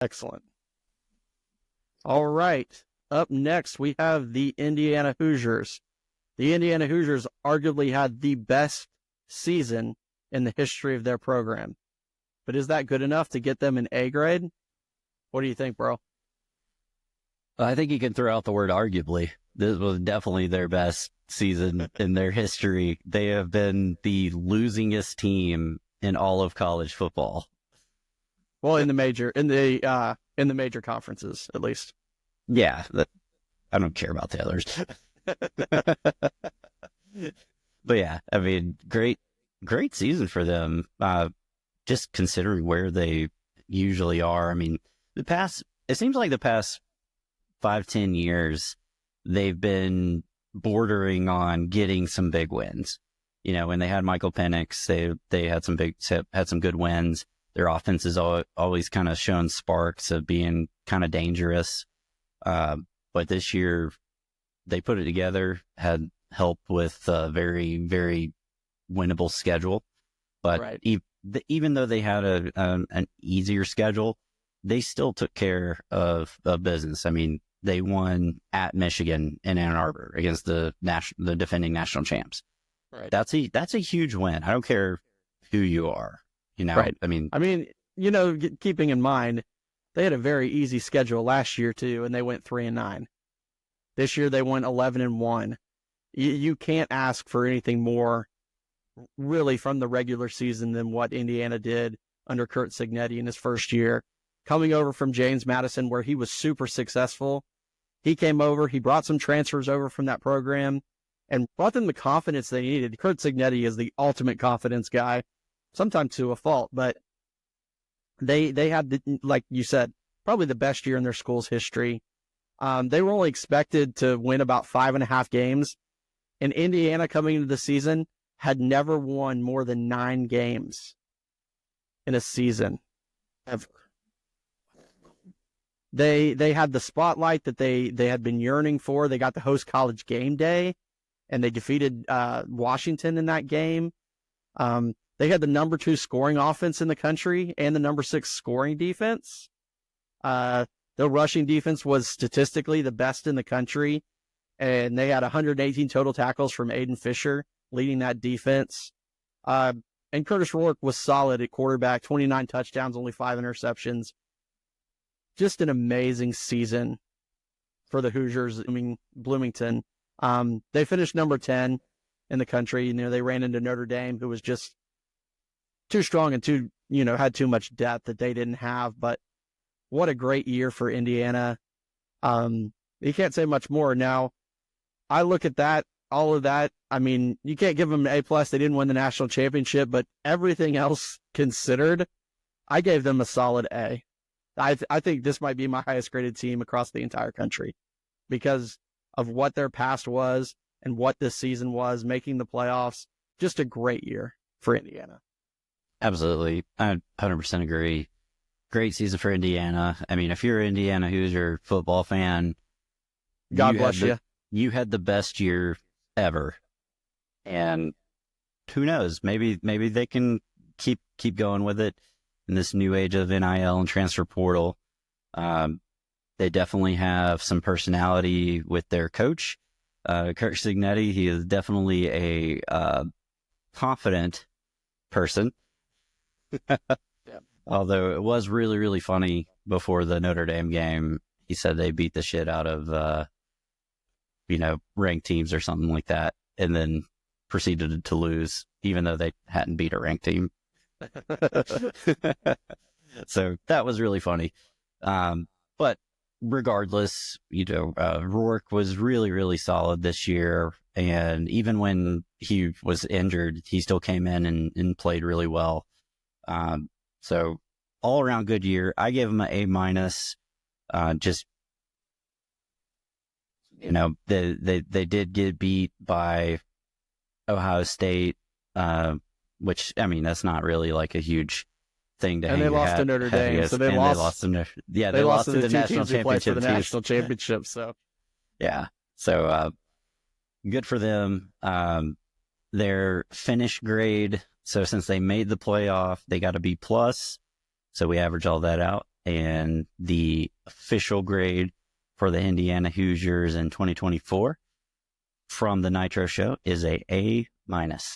Excellent. All right. Up next, we have the Indiana Hoosiers. The Indiana Hoosiers arguably had the best season in the history of their program. But is that good enough to get them an A grade? What do you think, bro? I think you can throw out the word arguably. This was definitely their best season in their history. They have been the losingest team in all of college football. Well, in the major conferences, at least. Yeah, I don't care about the others. But yeah, I mean, great season for them. Just considering where they usually are. I mean, it seems like the past 5-10 years, they've been bordering on getting some big wins. You know, when they had Michael Penix, they had some good wins. Their offense has always kind of shown sparks of being kind of dangerous. But this year, they put it together, had help with a very, very winnable schedule. But right. Even though they had an easier schedule, they still took care of business. I mean, they won at Michigan in Ann Arbor against the defending national champs. Right. That's a huge win. I don't care who you are. You know, right. I mean, keeping in mind, they had a very easy schedule last year too, and they went 3-9. This year they went 11-1. You can't ask for anything more, really, from the regular season than what Indiana did under Curt Cignetti in his first year. Coming over from James Madison, where he was super successful, he came over, he brought some transfers over from that program, and brought them the confidence they needed. Curt Cignetti is the ultimate confidence guy, sometimes to a fault, but they had, like you said, probably the best year in their school's history. They were only expected to win about 5.5 games, and Indiana, coming into the season, had never won more than 9 games in a season ever. They had the spotlight that they had been yearning for. They got to host College Game Day, and they defeated Washington in that game. They had the number 2 scoring offense in the country and the number 6 scoring defense. The rushing defense was statistically the best in the country, and they had 118 total tackles from Aiden Fisher leading that defense. And Curtis Rourke was solid at quarterback, 29 touchdowns, only 5 interceptions. Just an amazing season for the Hoosiers. I mean, Bloomington. They finished number 10 in the country. You know, they ran into Notre Dame, who was just too strong and had too much depth that they didn't have. But what a great year for Indiana. You can't say much more. Now, I look at that, all of that. I mean, you can't give them an A+. They didn't win the national championship, but everything else considered, I gave them a solid A. I think this might be my highest graded team across the entire country because of what their past was and what this season was, making the playoffs. Just a great year for Indiana. Absolutely. I 100% agree. Great season for Indiana. I mean, if you're an Indiana Hoosier football fan, God bless you. You had the best year ever. And who knows? Maybe they can keep going with it in this new age of NIL and transfer portal. They definitely have some personality with their coach, Curt Cignetti. He is definitely a confident person. Yeah. Although it was really, really funny before the Notre Dame game. He said they beat the shit out of, ranked teams or something like that, and then proceeded to lose, even though they hadn't beat a ranked team. So that was really funny. But regardless, Rourke was really, really solid this year. And even when he was injured, he still came in and played really well. So all around good year. I gave him an A-. Just, they did get beat by Ohio State, which, I mean, that's not really like a huge thing to hang your hat. And they lost to Notre Dame, so they lost to the national championship. For the national championship. So yeah, so good for them. Their finish grade. So since they made the playoff, they got a B+. So we average all that out. and the official grade for the Indiana Hoosiers in 2024 from the Nitro Show is a A-.